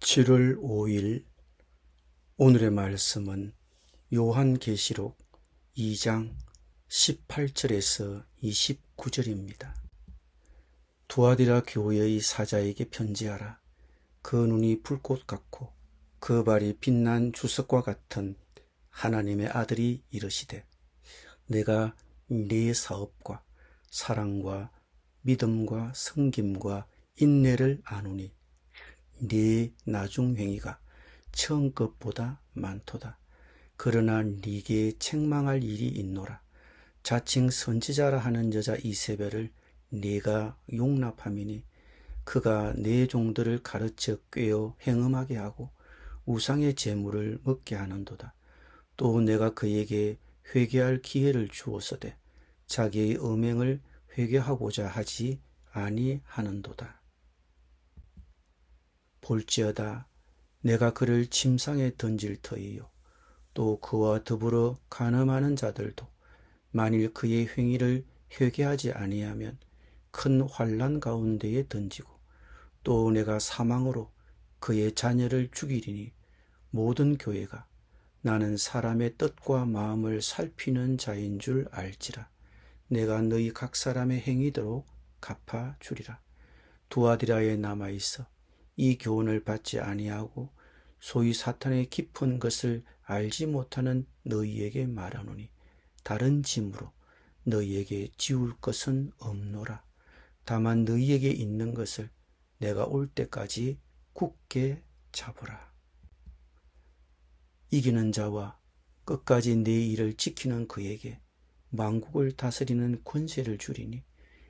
7월 5일 오늘의 말씀은 요한계시록 2장 18절에서 29절입니다. 두아디라 교회의 사자에게 편지하라. 그 눈이 불꽃 같고 그 발이 빛난 주석과 같은 하나님의 아들이 이르시되, 내가 네 사업과 사랑과 믿음과 섬김과 인내를 아노니 네 나중 행위가 처음 것보다 많도다. 그러나 네게 책망할 일이 있노라. 자칭 선지자라 하는 여자 이세벨을 네가 용납함이니 그가 네 종들을 가르쳐 꾀어 행음하게 하고 우상의 제물을 먹게 하는도다. 또 내가 그에게 회개할 기회를 주었으되 자기의 음행을 회개하고자 하지 아니하는도다. 볼지어다, 내가 그를 침상에 던질 터이요 또 그와 더불어 간음하는 자들도 만일 그의 행위를 회개하지 아니하면 큰 환난 가운데에 던지고, 또 내가 사망으로 그의 자녀를 죽이리니 모든 교회가 나는 사람의 뜻과 마음을 살피는 자인 줄 알지라. 내가 너희 각 사람의 행위대로 갚아주리라. 두아디라에 남아있어 이 교훈을 받지 아니하고 소위 사탄의 깊은 것을 알지 못하는 너희에게 말하노니 다른 짐으로 너희에게 지울 것은 없노라. 다만 너희에게 있는 것을 내가 올 때까지 굳게 잡으라. 이기는 자와 끝까지 내 일을 지키는 그에게 만국을 다스리는 권세를 주리니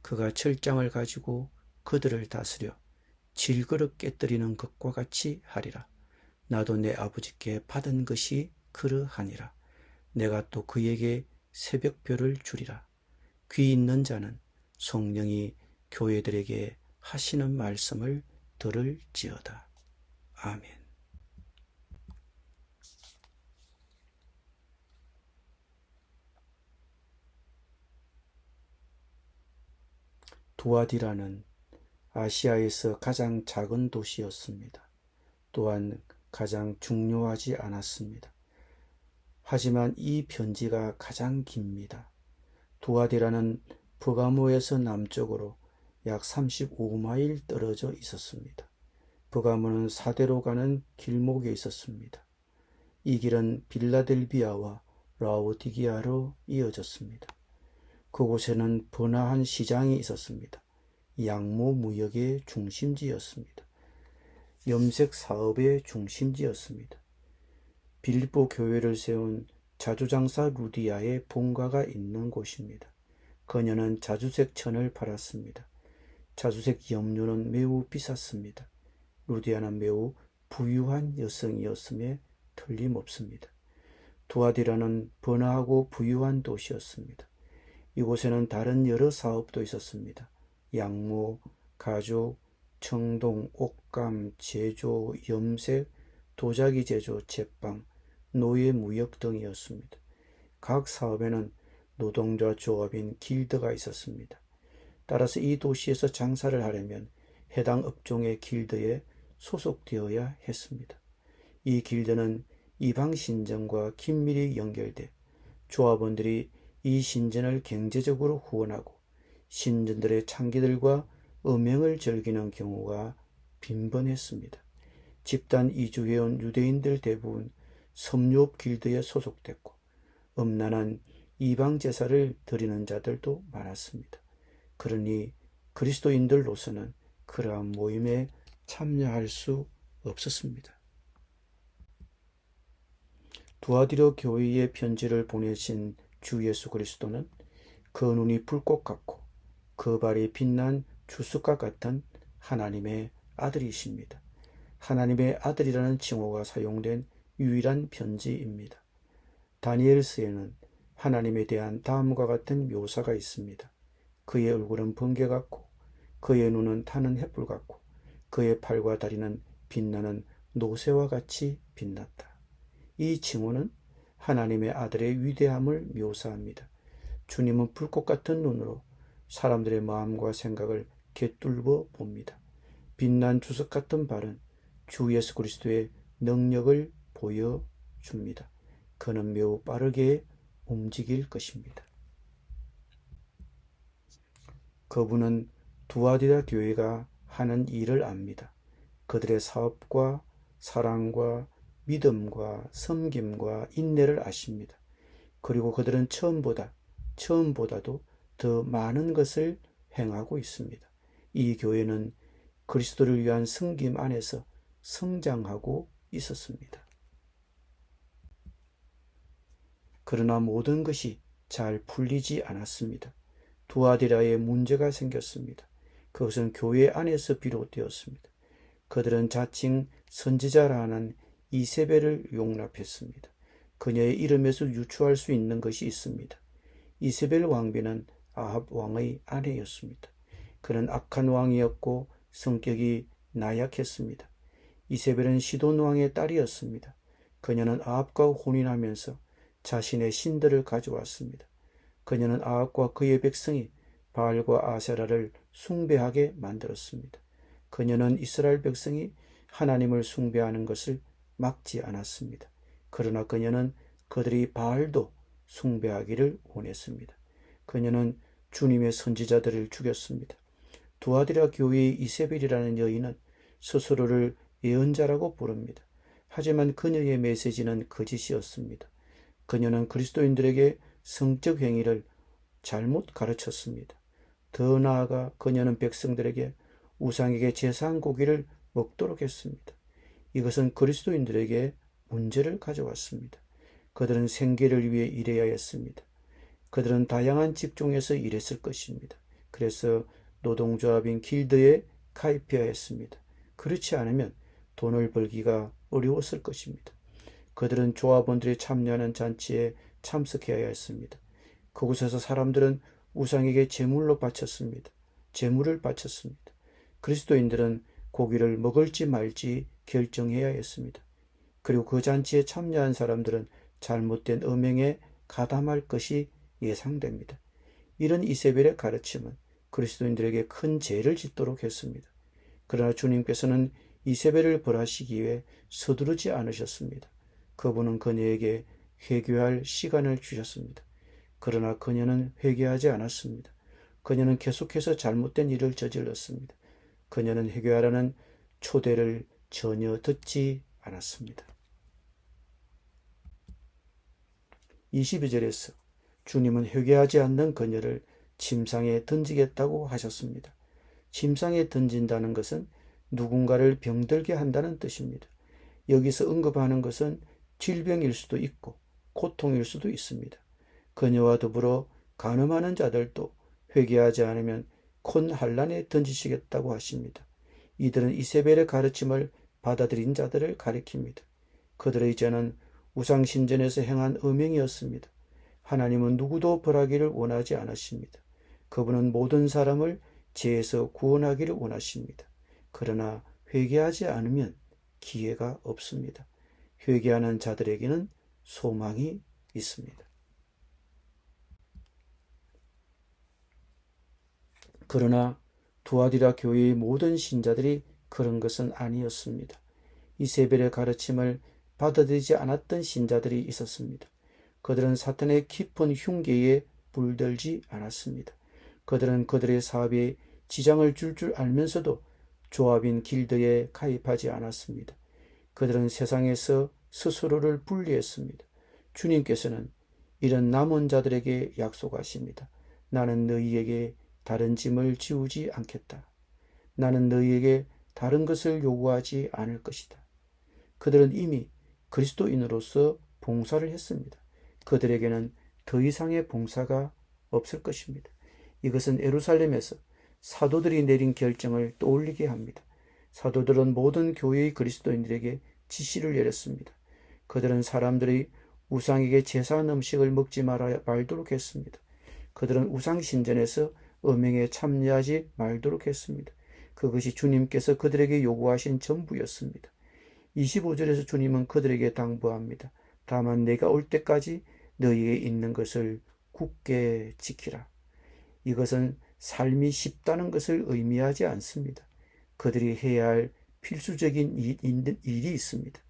그가 철장을 가지고 그들을 다스려 질그릇 깨뜨리는 것과 같이 하리라. 나도 내 아버지께 받은 것이 그러하니라. 내가 또 그에게 새벽별을 주리라. 귀 있는 자는 성령이 교회들에게 하시는 말씀을 들을지어다. 아멘. 두아디라는 아시아에서 가장 작은 도시였습니다. 또한 가장 중요하지 않았습니다. 하지만 이 편지가 가장 깁니다. 두아디라는 버가모에서 남쪽으로 약 35마일 떨어져 있었습니다. 버가모는 사대로 가는 길목에 있었습니다. 이 길은 빌라델비아와 라오디기아로 이어졌습니다. 그곳에는 번화한 시장이 있었습니다. 양모 무역의 중심지였습니다. 염색 사업의 중심지였습니다. 빌립보 교회를 세운 자주장사 루디아의 본가가 있는 곳입니다. 그녀는 자주색 천을 팔았습니다. 자주색 염료는 매우 비쌌습니다. 루디아는 매우 부유한 여성이었음에 틀림없습니다. 두아디라는 번화하고 부유한 도시였습니다. 이곳에는 다른 여러 사업도 있었습니다. 양모, 가죽, 청동, 옷감, 제조, 염색, 도자기 제조, 제빵, 노예 무역 등이었습니다. 각 사업에는 노동자 조합인 길드가 있었습니다. 따라서 이 도시에서 장사를 하려면 해당 업종의 길드에 소속되어야 했습니다. 이 길드는 이방 신전과 긴밀히 연결돼 조합원들이 이 신전을 경제적으로 후원하고 신전들의 창기들과 음행을 즐기는 경우가 빈번했습니다. 집단 이주해온 유대인들 대부분 섬유업 길드에 소속됐고 음란한 이방 제사를 드리는 자들도 많았습니다. 그러니 그리스도인들로서는 그러한 모임에 참여할 수 없었습니다. 두아디라 교회에 편지를 보내신 주 예수 그리스도는 그 눈이 불꽃 같고 그 발이 빛난 주석과 같은 하나님의 아들이십니다. 하나님의 아들이라는 칭호가 사용된 유일한 편지입니다. 다니엘서에는 하나님에 대한 다음과 같은 묘사가 있습니다. 그의 얼굴은 번개 같고 그의 눈은 타는 햇불 같고 그의 팔과 다리는 빛나는 노새와 같이 빛났다. 이 칭호는 하나님의 아들의 위대함을 묘사합니다. 주님은 불꽃 같은 눈으로 사람들의 마음과 생각을 꿰뚫어 봅니다. 빛난 주석 같은 발은 주 예수 그리스도의 능력을 보여줍니다. 그는 매우 빠르게 움직일 것입니다. 그분은 두아디라 교회가 하는 일을 압니다. 그들의 사업과 사랑과 믿음과 섬김과 인내를 아십니다. 그리고 그들은 처음보다도 더 많은 것을 행하고 있습니다. 이 교회는 그리스도를 위한 섬김 안에서 성장하고 있었습니다. 그러나 모든 것이 잘 풀리지 않았습니다. 두아디라에 문제가 생겼습니다. 그것은 교회 안에서 비롯되었습니다. 그들은 자칭 선지자라 하는 이세벨을 용납했습니다. 그녀의 이름에서 유추할 수 있는 것이 있습니다. 이세벨 왕비는 아합 왕의 아내였습니다. 그는 악한 왕이었고 성격이 나약했습니다. 이세벨은 시돈 왕의 딸이었습니다. 그녀는 아합과 혼인하면서 자신의 신들을 가져왔습니다. 그녀는 아합과 그의 백성이 바알과 아세라를 숭배하게 만들었습니다. 그녀는 이스라엘 백성이 하나님을 숭배하는 것을 막지 않았습니다. 그러나 그녀는 그들이 바알도 숭배하기를 원했습니다. 그녀는 주님의 선지자들을 죽였습니다. 두아디라 교회의 이세벨이라는 여인은 스스로를 예언자라고 부릅니다. 하지만 그녀의 메시지는 거짓이었습니다. 그녀는 그리스도인들에게 성적 행위를 잘못 가르쳤습니다. 더 나아가 그녀는 백성들에게 우상에게 제사한 고기를 먹도록 했습니다. 이것은 그리스도인들에게 문제를 가져왔습니다. 그들은 생계를 위해 일해야 했습니다. 그들은 다양한 직종에서 일했을 것입니다. 그래서 노동조합인 길드에 가입해야 했습니다. 그렇지 않으면 돈을 벌기가 어려웠을 것입니다. 그들은 조합원들이 참여하는 잔치에 참석해야 했습니다. 그곳에서 사람들은 우상에게 제물을 바쳤습니다. 그리스도인들은 고기를 먹을지 말지 결정해야 했습니다. 그리고 그 잔치에 참여한 사람들은 잘못된 음행에 가담할 것이 예상됩니다. 이런 이세벨의 가르침은 그리스도인들에게 큰 죄를 짓도록 했습니다. 그러나 주님께서는 이세벨을 벌하시기 위해 서두르지 않으셨습니다. 그분은 그녀에게 회개할 시간을 주셨습니다. 그러나 그녀는 회개하지 않았습니다. 그녀는 계속해서 잘못된 일을 저질렀습니다. 그녀는 회개하라는 초대를 전혀 듣지 않았습니다. 22절에서 주님은 회개하지 않는 그녀를 침상에 던지겠다고 하셨습니다. 침상에 던진다는 것은 누군가를 병들게 한다는 뜻입니다. 여기서 언급하는 것은 질병일 수도 있고 고통일 수도 있습니다. 그녀와 더불어 간음하는 자들도 회개하지 않으면 큰 환란에 던지시겠다고 하십니다. 이들은 이세벨의 가르침을 받아들인 자들을 가리킵니다. 그들의 죄는 우상신전에서 행한 음행이었습니다. 하나님은 누구도 벌하기를 원하지 않으십니다. 그분은 모든 사람을 죄에서 구원하기를 원하십니다. 그러나 회개하지 않으면 기회가 없습니다. 회개하는 자들에게는 소망이 있습니다. 그러나 두아디라 교회의 모든 신자들이 그런 것은 아니었습니다. 이세벨의 가르침을 받아들이지 않았던 신자들이 있었습니다. 그들은 사탄의 깊은 흉계에 물들지 않았습니다. 그들은 그들의 사업에 지장을 줄 알면서도 조합인 길드에 가입하지 않았습니다. 그들은 세상에서 스스로를 분리했습니다. 주님께서는 이런 남은 자들에게 약속하십니다. 나는 너희에게 다른 짐을 지우지 않겠다. 나는 너희에게 다른 것을 요구하지 않을 것이다. 그들은 이미 그리스도인으로서 봉사를 했습니다. 그들에게는 더 이상의 봉사가 없을 것입니다. 이것은 예루살렘에서 사도들이 내린 결정을 떠올리게 합니다. 사도들은 모든 교회의 그리스도인들에게 지시를 내렸습니다. 그들은 사람들이 우상에게 제사한 음식을 먹지 말도록 했습니다. 그들은 우상신전에서 음행에 참여하지 말도록 했습니다. 그것이 주님께서 그들에게 요구하신 전부였습니다. 25절에서 주님은 그들에게 당부합니다. 다만 내가 올 때까지 너희에 있는 것을 굳게 지키라. 이것은 삶이 쉽다는 것을 의미하지 않습니다. 그들이 해야 할 필수적인 일이 있습니다.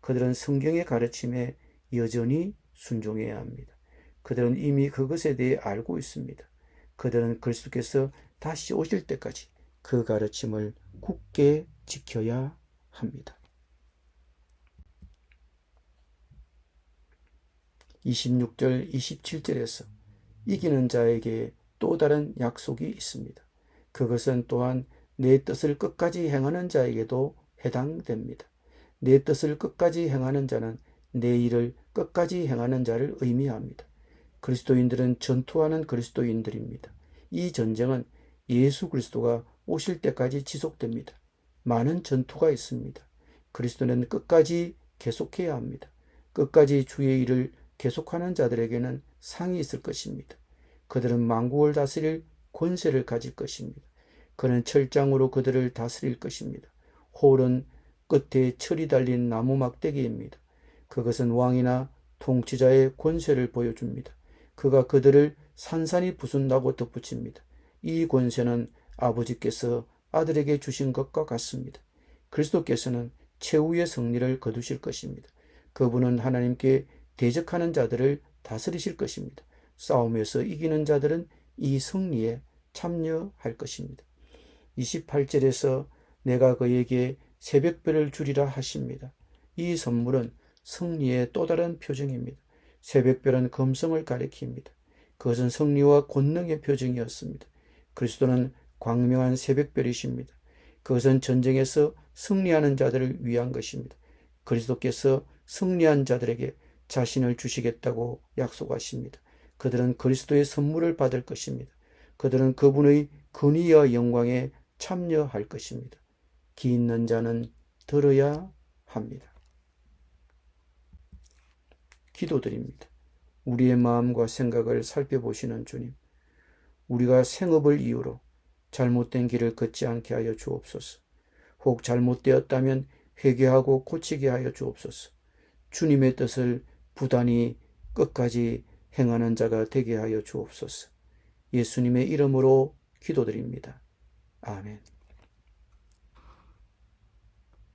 그들은 성경의 가르침에 여전히 순종해야 합니다. 그들은 이미 그것에 대해 알고 있습니다. 그들은 그리스도께서 다시 오실 때까지 그 가르침을 굳게 지켜야 합니다. 26절, 27절에서 이기는 자에게 또 다른 약속이 있습니다. 그것은 또한 내 뜻을 끝까지 행하는 자에게도 해당됩니다. 내 뜻을 끝까지 행하는 자는 내 일을 끝까지 행하는 자를 의미합니다. 그리스도인들은 전투하는 그리스도인들입니다. 이 전쟁은 예수 그리스도가 오실 때까지 지속됩니다. 많은 전투가 있습니다. 그리스도는 끝까지 계속해야 합니다. 끝까지 주의 일을 계속하는 자들에게는 상이 있을 것입니다. 그들은 만국을 다스릴 권세를 가질 것입니다. 그는 철장으로 그들을 다스릴 것입니다. 홀은 끝에 철이 달린 나무 막대기입니다. 그것은 왕이나 통치자의 권세를 보여줍니다. 그가 그들을 산산이 부순다고 덧붙입니다. 이 권세는 아버지께서 아들에게 주신 것과 같습니다. 그리스도께서는 최후의 승리를 거두실 것입니다. 그분은 하나님께 대적하는 자들을 다스리실 것입니다. 싸움에서 이기는 자들은 이 승리에 참여할 것입니다. 28절에서 내가 그에게 새벽별을 주리라 하십니다. 이 선물은 승리의 또 다른 표정입니다. 새벽별은 금성을 가리킵니다. 그것은 승리와 권능의 표정이었습니다. 그리스도는 광명한 새벽별이십니다. 그것은 전쟁에서 승리하는 자들을 위한 것입니다. 그리스도께서 승리한 자들에게 자신을 주시겠다고 약속하십니다. 그들은 그리스도의 선물을 받을 것입니다. 그들은 그분의 근위와 영광에 참여할 것입니다. 귀 있는 자는 들어야 합니다. 기도드립니다. 우리의 마음과 생각을 살펴보시는 주님, 우리가 생업을 이유로 잘못된 길을 걷지 않게 하여 주옵소서. 혹 잘못되었다면 회개하고 고치게 하여 주옵소서. 주님의 뜻을 부단히 끝까지 행하는 자가 되게 하여 주옵소서. 예수님의 이름으로 기도드립니다. 아멘.